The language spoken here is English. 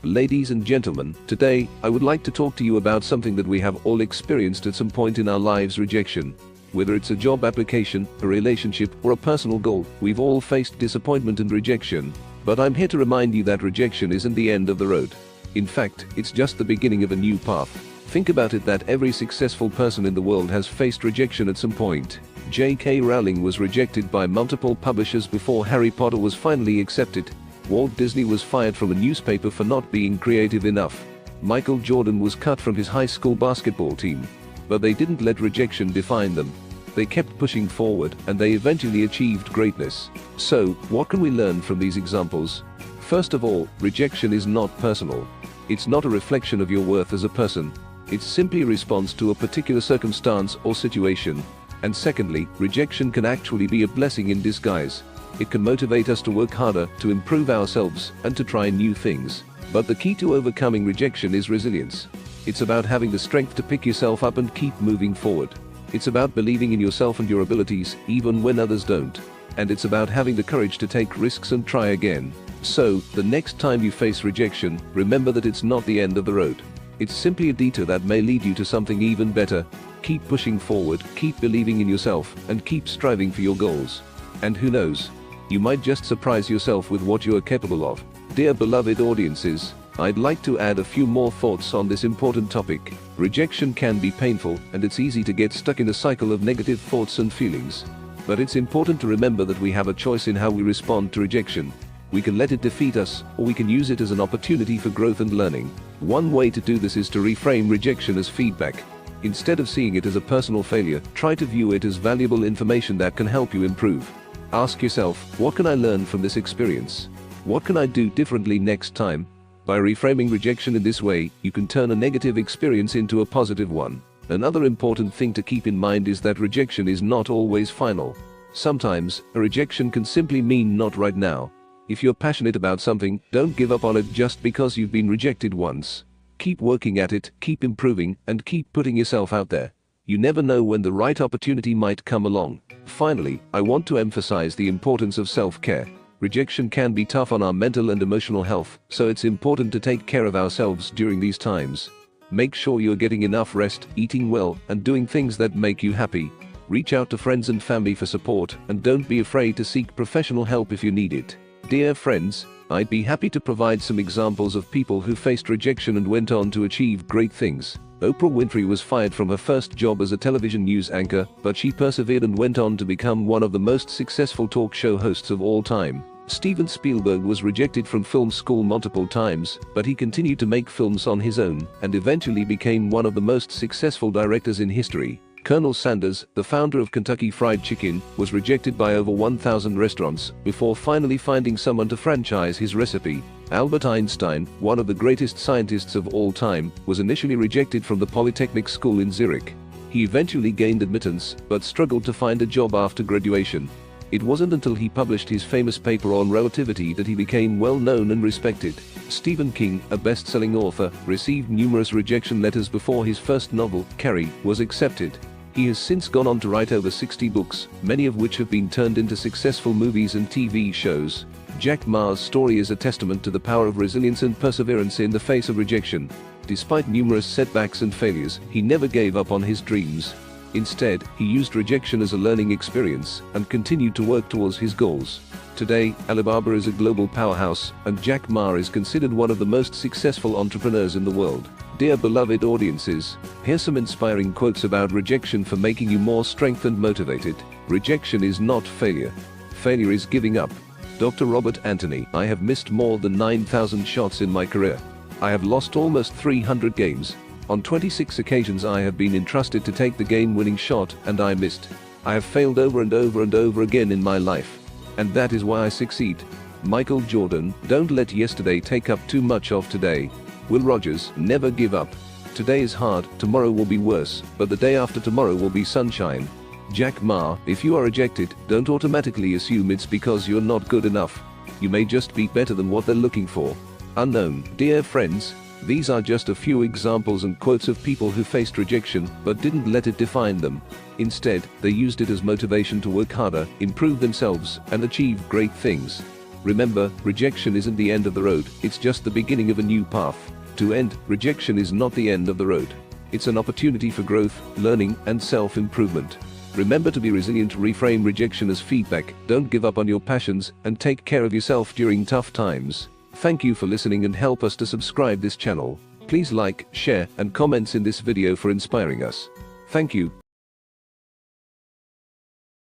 Ladies and gentlemen, today, I would like to talk to you about something that we have all experienced at some point in our lives: rejection. Whether it's a job application, a relationship, or a personal goal, we've all faced disappointment and rejection. But I'm here to remind you that rejection isn't the end of the road. In fact, it's just the beginning of a new path. Think about it, that every successful person in the world has faced rejection at some point. J.K. Rowling was rejected by multiple publishers before Harry Potter was finally accepted. Walt Disney was fired from a newspaper for not being creative enough. Michael Jordan was cut from his high school basketball team. But they didn't let rejection define them. They kept pushing forward, and they eventually achieved greatness. So, what can we learn from these examples? First of all, rejection is not personal. It's not a reflection of your worth as a person. It's simply a response to a particular circumstance or situation. And secondly, rejection can actually be a blessing in disguise. It can motivate us to work harder, to improve ourselves, and to try new things. But the key to overcoming rejection is resilience. It's about having the strength to pick yourself up and keep moving forward. It's about believing in yourself and your abilities, even when others don't. And it's about having the courage to take risks and try again. So, the next time you face rejection, remember that it's not the end of the road. It's simply a detour that may lead you to something even better. Keep pushing forward, keep believing in yourself, and keep striving for your goals. And who knows? You might just surprise yourself with what you are capable of. Dear beloved audiences, I'd like to add a few more thoughts on this important topic. Rejection can be painful, and it's easy to get stuck in a cycle of negative thoughts and feelings. But it's important to remember that we have a choice in how we respond to rejection. We can let it defeat us, or we can use it as an opportunity for growth and learning. One way to do this is to reframe rejection as feedback. Instead of seeing it as a personal failure, try to view it as valuable information that can help you improve. Ask yourself, what can I learn from this experience? What can I do differently next time? By reframing rejection in this way, you can turn a negative experience into a positive one. Another important thing to keep in mind is that rejection is not always final. Sometimes, a rejection can simply mean not right now. If you're passionate about something, don't give up on it just because you've been rejected once. Keep working at it, keep improving, and keep putting yourself out there. You never know when the right opportunity might come along. Finally, I want to emphasize the importance of self-care. Rejection can be tough on our mental and emotional health, so it's important to take care of ourselves during these times. Make sure you're getting enough rest, eating well, and doing things that make you happy. Reach out to friends and family for support, and don't be afraid to seek professional help if you need it. Dear friends, I'd be happy to provide some examples of people who faced rejection and went on to achieve great things. Oprah Winfrey was fired from her first job as a television news anchor, but she persevered and went on to become one of the most successful talk show hosts of all time. Steven Spielberg was rejected from film school multiple times, but he continued to make films on his own, and eventually became one of the most successful directors in history. Colonel Sanders, the founder of Kentucky Fried Chicken, was rejected by over 1,000 restaurants, before finally finding someone to franchise his recipe. Albert Einstein, one of the greatest scientists of all time, was initially rejected from the Polytechnic School in Zurich. He eventually gained admittance, but struggled to find a job after graduation. It wasn't until he published his famous paper on relativity that he became well known and respected. Stephen King, a best-selling author, received numerous rejection letters before his first novel, Carrie, was accepted. He has since gone on to write over 60 books, many of which have been turned into successful movies and TV shows. Jack Ma's story is a testament to the power of resilience and perseverance in the face of rejection. Despite numerous setbacks and failures, he never gave up on his dreams. Instead, he used rejection as a learning experience and continued to work towards his goals. Today, Alibaba is a global powerhouse, and Jack Ma is considered one of the most successful entrepreneurs in the world. Dear beloved audiences, here's some inspiring quotes about rejection for making you more strengthened and motivated. Rejection is not failure. Failure is giving up. Dr. Robert Anthony. I have missed more than 9,000 shots in my career. I have lost almost 300 games. On 26 occasions I have been entrusted to take the game-winning shot, and I missed. I have failed over and over and over again in my life. And that is why I succeed. Michael Jordan. Don't let yesterday take up too much of today. Will Rogers. Never give up. Today is hard, tomorrow will be worse, but the day after tomorrow will be sunshine. Jack Ma. If you are rejected, don't automatically assume it's because you're not good enough. You may just be better than what they're looking for. Unknown. Dear friends, these are just a few examples and quotes of people who faced rejection but didn't let it define them. Instead, they used it as motivation to work harder, improve themselves, and achieve great things. Remember, rejection isn't the end of the road, it's just the beginning of a new path. To end, rejection is not the end of the road. It's an opportunity for growth, learning, and self-improvement. Remember to be resilient, reframe rejection as feedback, don't give up on your passions, and take care of yourself during tough times. Thank you for listening and help us to subscribe this channel. Please like, share, and comments in this video for inspiring us. Thank you.